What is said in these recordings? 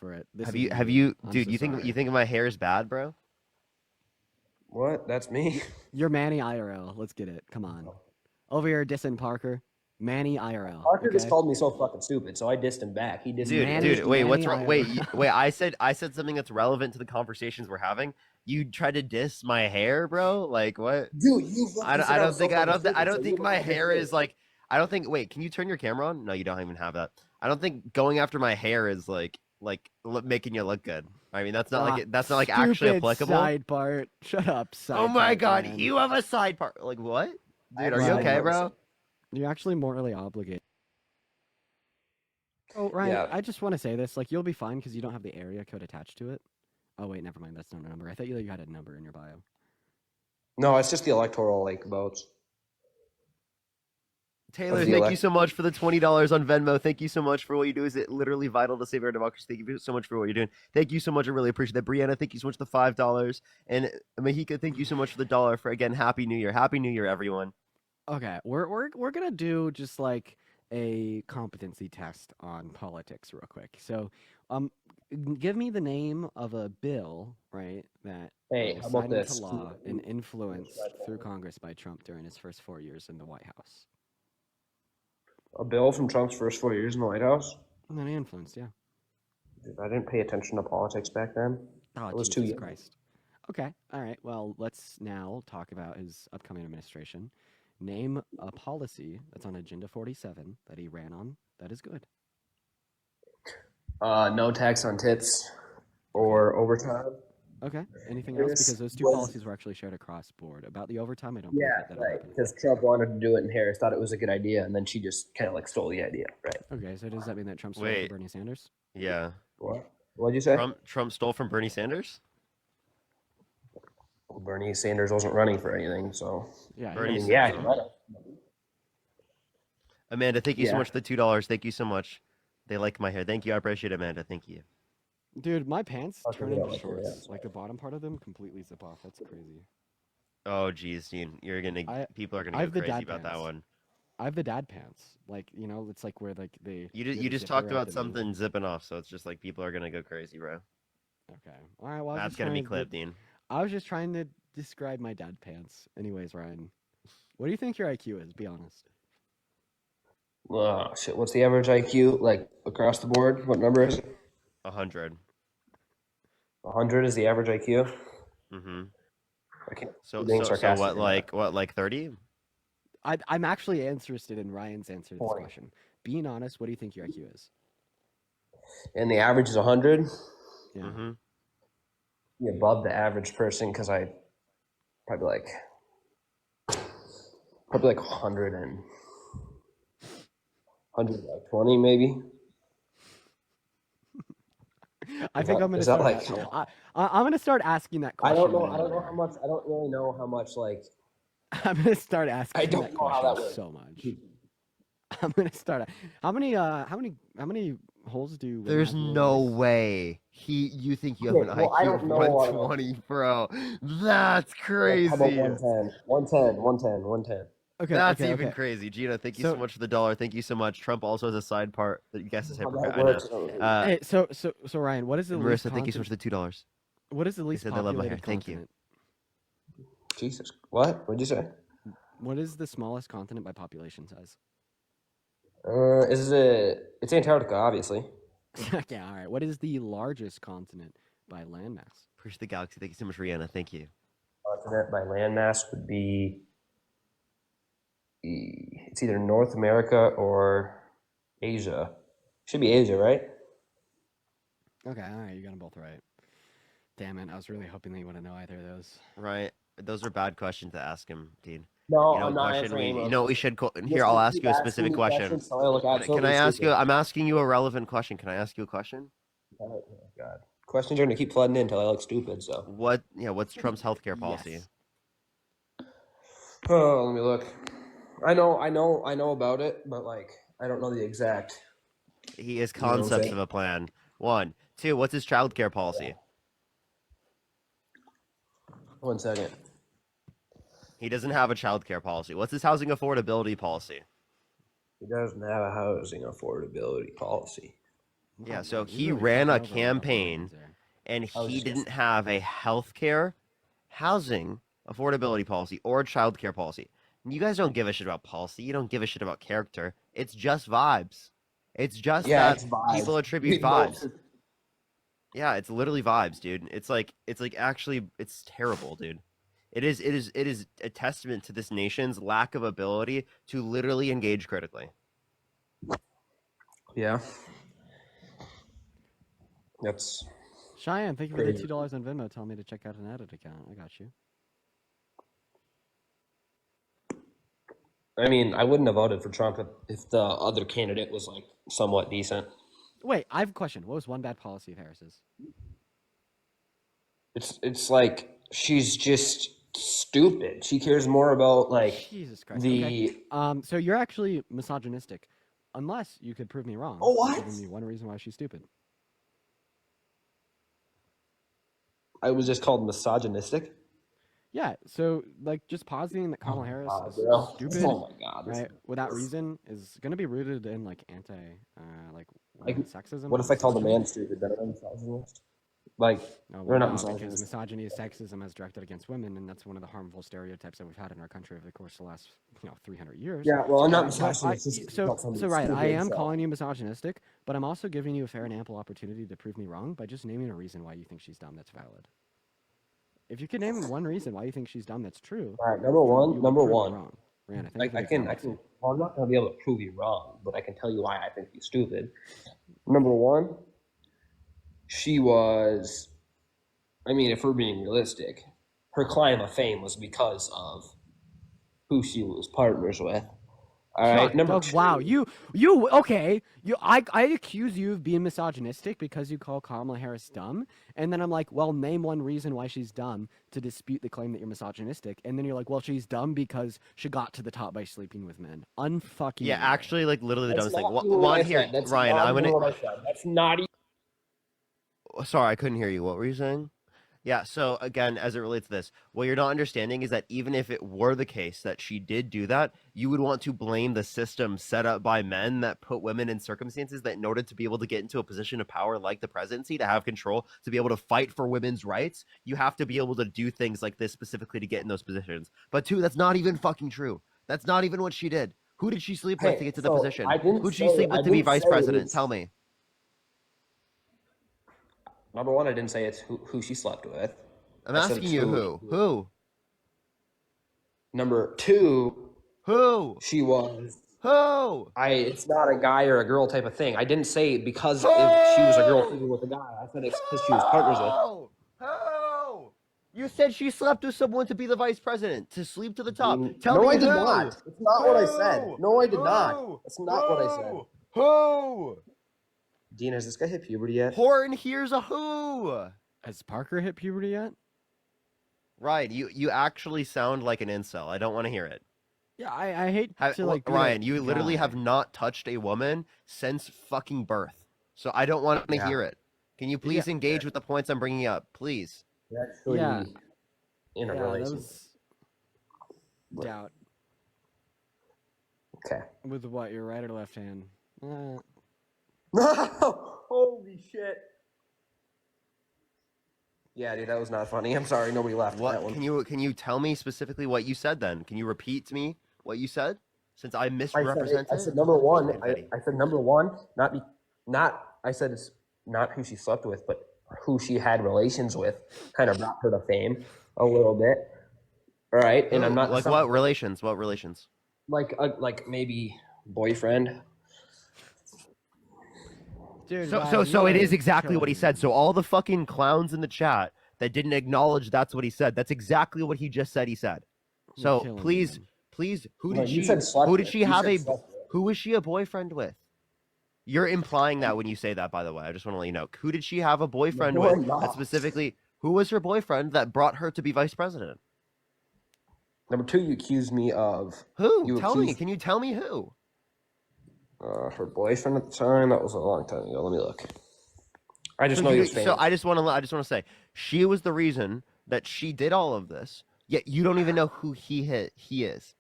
for it. Have you, dude? so You think my hair is bad, bro? What? That's me. You're Manny IRL. Let's get it. Come on. Over here dissing Parker. Manny IRL. Parker just okay? called me so fucking stupid, so I dissed him back. He dissed me. Manny- Wait, what's Manny wrong? Wait, IRL. wait. I said something that's relevant to the conversations we're having. You tried to diss my hair, bro? Like what? Dude, you fucking said I was don't think so I fucking don't th- I stupid, don't so think you my fucking hair did. is like. I don't think. Wait, can you turn your camera on? No, you don't even have that. I don't think going after my hair is making you look good. I mean, that's not like actually Stupid applicable. side part. Shut up, side Oh my part, god, man. you have a side part. Like what? Dude, are you Ryan, okay, bro? You're actually morally obligated. Oh, Ryan, Yeah. I just want to say this. Like, you'll be fine because you don't have the area code attached to it. Oh, wait, never mind. That's not a number. I thought you had a number in your bio. No, it's just the electoral votes. Taylor, Of the thank you elect- so much for the $20 on Venmo. Thank you so much for what you do. Is it literally vital to save our democracy? Thank you so much for what you're doing. Thank you so much. I really appreciate that. Brianna, thank you so much for the $5. And Mahika, thank you so much for the $1 for again. Happy New Year. Happy New Year, everyone. Okay, we're gonna do just like a competency test on politics real quick. So, give me the name of a bill, right, that Hey, was how about signed into this? law and influenced through Congress by Trump during his first 4 years in the White House. A bill from Trump's first 4 years in the White House? And then he influenced, yeah. Dude, I didn't pay attention to politics back then. Oh, I was Jesus too young. Christ. Okay, all right. Well, let's now talk about his upcoming administration. Name a policy that's on Agenda 47 that he ran on that is good. No tax on tits or overtime. Okay. Anything else? This Because those two was- policies were actually shared across board. About the overtime, I don't Yeah, believe that'll right. happen. Because Trump wanted to do it, and Harris thought it was a good idea, and then she just kind of like stole the idea, right? Okay, so does that mean that Trump stole Wait. from Bernie Sanders? Yeah. What? What'd you say? Trump stole from Bernie Sanders? Well, Bernie Sanders wasn't running for anything, so Yeah. Bernie he was- yeah, Sanders. he might have. Amanda, thank you so Yeah. much for the $2. Thank you so much. They like my hair. Thank you. I appreciate it, Amanda. Thank you. Dude, my pants Okay, turn yeah, into like, shorts. yeah. Like the bottom part of them completely zip off. That's crazy. Oh, geez, Dean. People are I gonna have go the crazy dad about that pants. one. I have the dad pants. Like, it's like where like they You have just the talked zipper at about the knee. something zipping off, so it's just like people are gonna go crazy, bro. Okay. All right. Well, I was That's just gonna be trying to- clipped, Dean. I was just trying to describe my dad pants. Anyways, Ryan, what do you think your IQ is? Be honest. Oh shit! What's the average IQ like across the board? What number is it? 100. 100 is the average IQ. Mm-hmm. I can't. So being so sarcastic what or not. like 30? I'm actually interested in Ryan's answer to this 40. question. Being honest, what do you think your IQ is? And the average is 100. Yeah. Mm-hmm. Be above the average person because I probably like 100 and 120 maybe. I think I'm gonna is that start. like- I'm gonna start asking that I question. don't know. I don't know how much. I don't really know how much like. I'm gonna start asking I don't that know how question that works. so much. I'm gonna start. How many holes do? women There's have in their no uterus? way you think you have an Okay, well, I IQ don't of know a lot about- 120, bro. That's Like, crazy. how about 110? 110. Okay. That's okay, even okay. crazy. Gina, thank you so So- much for the $1. Thank you so much. Trump also has a side part that you guys is How hypocrite. that I know. works. Hey, so Ryan, what is the least? Marissa, thank you so much for the $2. What is the least said they love my populated hair. Thank you. continent? Jesus, what? What'd you say? What is the smallest continent by population size? It's Antarctica, obviously. Yeah, all right. What is the largest continent by landmass? Appreciate the galaxy. Thank you so much, Rihanna. Thank you. Continent by landmass would be. It's either North America or Asia. Should be Asia, right? Okay, all right. You got them both right. Damn it! I was really hoping that you wouldn't know either of those. Right. Those are bad questions to ask him, Dean. No, You know I'm what not question answering we? them. You know what we should. Here, Just I'll ask keep you a asking specific me question. questions till I look Can absolutely I ask you? stupid. I'm asking you a relevant question. Can I ask you a question? Oh, God. Questions are gonna keep flooding in until I look stupid. So. What? Yeah. What's Trump's healthcare policy? Yes. Oh, let me look. I know about it, but like I don't know the exact. He has know what I'm concepts saying? of a plan. 1, 2. What's his childcare policy? 1 second. He doesn't have a childcare policy. What's his housing affordability policy? He doesn't have a housing affordability policy. Yeah, Wow, so he's he really ran fucking a over a lot of campaign lines there. and I was he just gonna didn't say. have a healthcare, housing, affordability policy or childcare policy. And you guys don't give a shit about policy. You don't give a shit about character. It's just vibes. It's just Yeah, that it's people vibes. attribute vibes. Yeah, it's literally vibes, dude. It's like actually it's terrible, dude. It is a testament to this nation's lack of ability to literally engage critically. Yeah, that's Cheyenne, thank you for the crazy. $2 on Venmo. Telling me to check out an edit account. I got you. I mean, I wouldn't have voted for Trump if the other candidate was like somewhat decent. Wait, I have a question. What was one bad policy of Harris's? It's like she's just stupid. She cares more about like Jesus Christ. Okay. the So you're actually misogynistic, unless you could prove me wrong. Oh, by what? Giving me one reason why she's stupid. I was just called misogynistic. Yeah. So like just positing that Kamala Oh my Harris God, is bro. stupid, Oh my God. right? Without reason is going to be rooted in like like Like, sexism. what if I called a misogyny. man stupid? Then I'm misogynist. Like, No, we're well, not no, because misogynist. misogyny is sexism as directed against women, and that's one of the harmful stereotypes that we've had in our country over the course of the last 300 years. Yeah, well, I'm not But misogynist. Just so called somebody Ryan, I stupid, am so. calling you misogynistic, but I'm also giving you a fair and ample opportunity to prove me wrong by just naming a reason why you think she's dumb that's valid. If you could name one reason why you think she's dumb that's true, All right, number you one. would Number prove me one. wrong. Rihanna, thank Like, you I for the can. galaxy. Well, I'm not gonna be able to prove you wrong, but I can tell you why I think you're stupid. Number one, she was. I mean, if we're being realistic, her climb of fame was because of who she was partners with. All right. Number two. Wow, you okay? I accuse you of being misogynistic because you call Kamala Harris dumb, and then I'm like, well, name one reason why she's dumb to dispute the claim that you're misogynistic, and then you're like, well, she's dumb because she got to the top by sleeping with men. Unfucking Yeah, real. actually, like literally the That's dumbest thing. not even what I One here, said. That's Ryan. not I'm even gonna. what I said. That's not even. Sorry, I couldn't hear you. What were you saying? Yeah, so again, as it relates to this, what you're not understanding is that even if it were the case that she did do that, you would want to blame the system set up by men that put women in circumstances that in order to be able to get into a position of power like the presidency, to have control, to be able to fight for women's rights, you have to be able to do things like this specifically to get in those positions. But two, that's not even fucking true. That's not even what she did. Who did she sleep with to Hey, get to the so position? I didn't Who'd she say. sleep I with to be didn't vice say president? it's. Tell me. Number one, I didn't say it's who she slept with. I'm I said asking it's you who. who? Number two, Who? she was. Who? It's not a guy or a girl type of thing. I didn't say because if she was a girl sleeping with a guy. I said it's because she was partners with. Who? You said she slept with someone to be the vice president, to sleep to the top. Tell No, me I did who? not. That's not what I said. No, I did not. That's not what I said. Who? Dean, has this guy hit puberty yet? Horton, here's a who. Has Parker hit puberty yet? Ryan, you actually sound like an incel. I don't want to hear it. Yeah, I hate to like. be Ryan, that you literally guy. have not touched a woman since fucking birth. So I don't want to Yeah. hear it. Can you please engage with the points I'm bringing up, please? Actually, Yeah. in a Yeah, that relationship. was doubt. Okay. With what, your right or left hand? Holy shit. Yeah, dude, that was not funny. I'm sorry, nobody laughed at that What one. can you tell me specifically what you said then? Can you repeat to me what you said? Since I I misrepresented. said number one. Confetti. I said number one. Not. I said it's not who she slept with, but who she had relations with. Kind of brought her to fame a little bit. All right, and I'm not like what relations? What relations? like maybe boyfriend. Dude, So it is exactly what he said. So all the fucking clowns in the chat that didn't acknowledge that's what he said, that's exactly what he just said he said. So please, who did she who was she a boyfriend with? You're implying that when you say that, by the way. I just want to let you know. Who did she have a boyfriend No, with? I'm not. That specifically, who was her boyfriend that brought her to be vice president? Number two, you accused me of Who? Tell me. Can you tell me who? her boyfriend at the time. That was a long time ago. Let me look. I just know he was famous. So I just want to say she was the reason that she did all of this. Yet you don't even know who he is.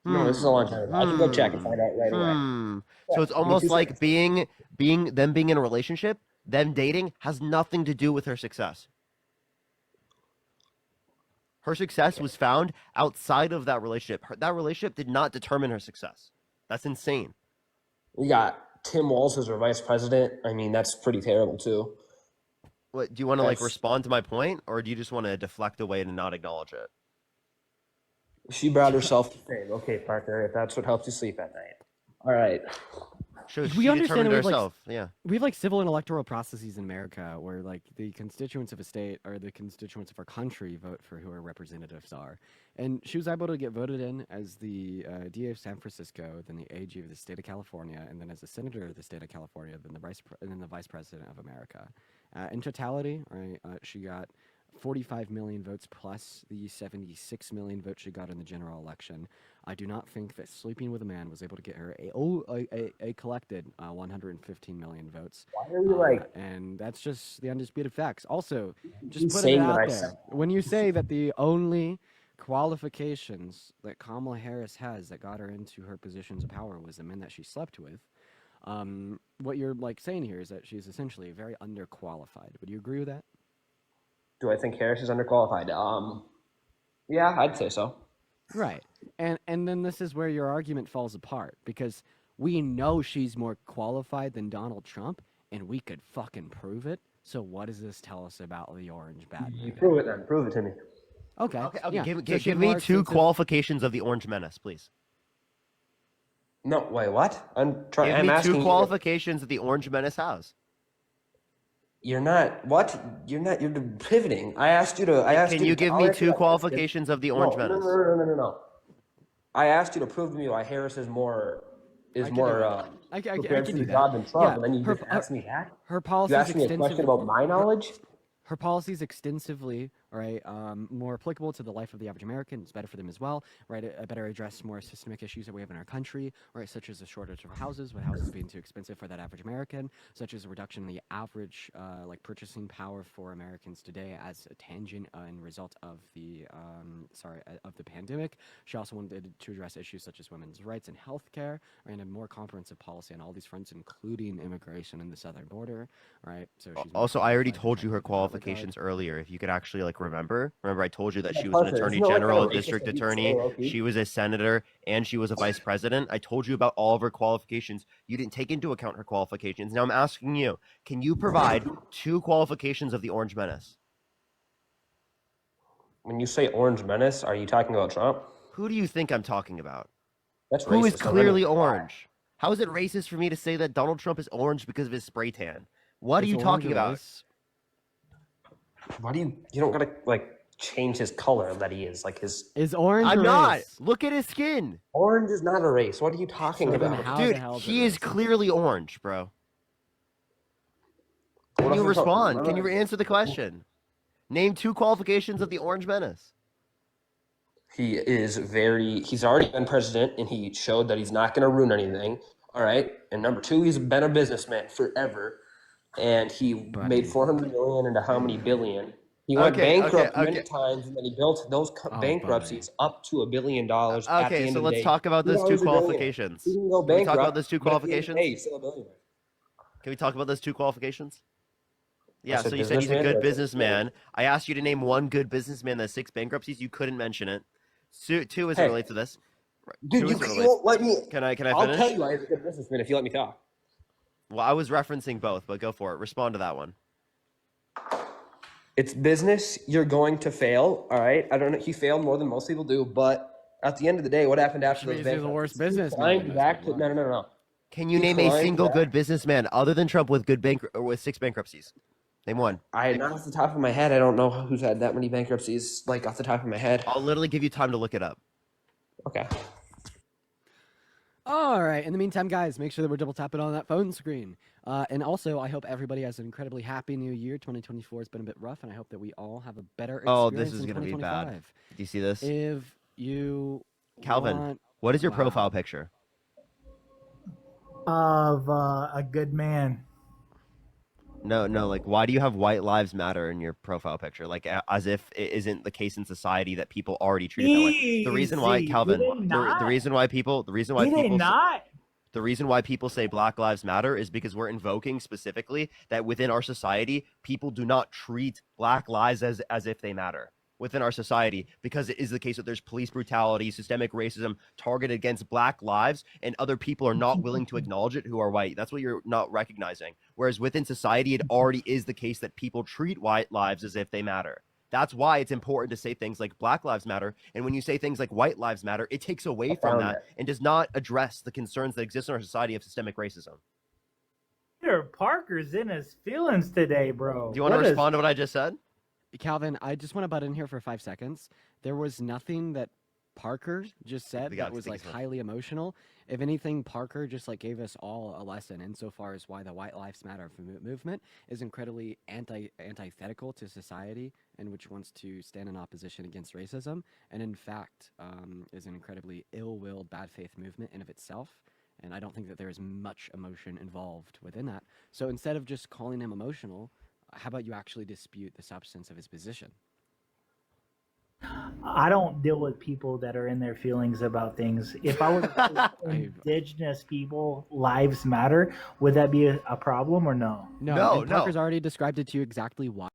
No, this is a long time ago. I can go check and find out right away. So it's Give me almost 2 like seconds. being in a relationship, them dating has nothing to do with her success. Her success was found outside of that relationship. That relationship did not determine her success. That's insane. We got Tim Walz as our vice president. I mean, that's pretty terrible too. What do you want to like That's respond to my point, or do you just want to deflect away and not acknowledge it? she brought herself to fame. Okay, Parker, if that's what helps you sleep at night. All right. So We she understand determined that we have, like, herself. Yeah. we have like civil and electoral processes in America where like the constituents of a state or the constituents of our country vote for who our representatives are. And she was able to get voted in as the DA of San Francisco, then the AG of the state of California, and then as a senator of the state of California, then and then the vice president of America. In totality, right, she got 45 million votes plus the 76 million votes she got in the general election. I do not think that sleeping with a man was able to get her a collected 115 million votes. Why are we like And that's just the undisputed facts. Also, just you putting it saying that out I there. said? When you say that the only qualifications that Kamala Harris has that got her into her positions of power was the men that she slept with, what you're like saying here is that she's essentially very underqualified. Would you agree with that? Do I think Harris is underqualified? Yeah, I'd say so. Right. And then this is where your argument falls apart because we know she's more qualified than Donald Trump and we could fucking prove it. So what does this tell us about the orange bad You man? prove it then. Prove it to me. Okay. Okay. Yeah. Give, So give, she give had me more two extensive- qualifications of the Orange Menace, please. No, wait, what? I'm trying. Give I'm me asking two you. qualifications that the Orange Menace has. You're not. What? You're not. You're pivoting. I asked you to. I asked Can you you to. give I'll me answer two that question. qualifications of the Orange No, no, Menace? no, no, no, no, no. I asked you to prove to me why Harris is more I can do more that. I prepared can for do the that. job than Trump, Yeah, and then you her- just asked me that. Her You policies asked me a question about my knowledge. her policies extensively, right, more applicable to the life of the average American. It's better for them as well, right? It better address more systemic issues that we have in our country, right, such as a shortage of houses, with houses being too expensive for that average American, such as a reduction in the average, like, purchasing power for Americans today as a tangent and result of the, of the pandemic. She also wanted to address issues such as women's rights and healthcare, right, and a more comprehensive policy on all these fronts, including immigration in the southern border, right? So she's more Also, I already qualified to told you try her to do that regard. qualifications earlier. If you could actually like remember, I told you that she was Parker, an isn't attorney that like general, a kinda racist district of you to say, attorney. low-key? She was a senator, and she was a vice president. I told you about all of her qualifications. You didn't take into account her qualifications. Now I'm asking you: can you provide two qualifications of the Orange Menace? When you say Orange Menace, are you talking about Trump? Who do you think I'm talking about? That's Who is racist. I clearly mean, why? orange? How is it racist for me to say that Donald Trump is orange because of his spray tan? What are Is you orange talking a about? race? Why do you don't gotta like change his color that he is like his Is orange I'm a not. race? Look at his skin. orange is not a race. What are you talking So then about? how Dude, the hell is it he is racist? clearly orange, bro. Can What you if I'm talking- respond? Can you answer the question? Name two qualifications of the Orange Menace. He is very. He's already been president, and he showed that he's not going to ruin anything. All right. And number two, he's been a businessman forever, and he made 400 million into how many billion? He went Okay, bankrupt okay, many okay. times, and then he built those bankruptcies up to $1 billion. At the Okay, end so of the let's day. talk about those two qualifications. He can go Can we talk bankrupt. about those two but at the end of the qualifications? day, he's still a billionaire. Can we talk about those two qualifications? Yeah, said so you said he's a businessman good or- businessman. I asked you to name one good businessman that has 6 bankruptcies. You couldn't mention it. Two as it Hey. relates to this. Dude, Two you as it relates. won't let me. Can I I'll finish? tell you I was a good businessman if you let me talk. Well, I was referencing both, but go for it. Respond to that one. It's business. You're going to fail. All right. I don't know. He failed more than most people do, but at the end of the day, what happened after Which those means he's the worst bankruptcies? He businessman climbed most back to people no, are. no, no, no. Can you He name a climbed single back. good businessman other than Trump with with 6 bankruptcies? Name one. Not off the top of my head. I don't know who's had that many bankruptcies. Like off the top of my head. I'll literally give you time to look it up. Okay. All right. In the meantime, guys, make sure that we're double tapping on that phone screen. And also, I hope everybody has an incredibly happy new year. 2024 has been a bit rough, and I hope that we all have a better experience Oh, this is in going to be bad. 2025. Do you see this? If you Calvin, want... what is your Wow. profile picture? Of a good man. No, no, like why do you have white lives matter in your profile picture? Like as if it isn't the case in society that people already treat it that way. The reason why, Easy. Do Calvin, they not? the reason why people, Do they not? the reason why people say Black Lives Matter is because we're invoking specifically that within our society, people do not treat Black lives as if they matter within our society, because it is the case that there's police brutality, systemic racism targeted against Black lives, and other people are not willing to acknowledge it who are white. That's what you're not recognizing. Whereas within society, it already is the case that people treat white lives as if they matter. That's why it's important to say things like Black Lives Matter. And when you say things like white lives matter, it takes away from that and does not address the concerns that exist in our society of systemic racism. Peter Parker's in his feelings today, bro. Do you want to respond to what I just said? Calvin, I just want to butt in here for 5 seconds. There was nothing that Parker just said that was like highly emotional. If anything, Parker just like gave us all a lesson insofar as why the White Lives Matter movement is incredibly antithetical to society and which wants to stand in opposition against racism, and in fact is an incredibly ill-willed, bad faith movement in of itself. And I don't think that there is much emotion involved within that. So instead of just calling him emotional, how about you actually dispute the substance of his position? I don't deal with people that are in their feelings about things. If I were indigenous people, lives matter, would that be a problem or no? No, Parker's already described it to you exactly why.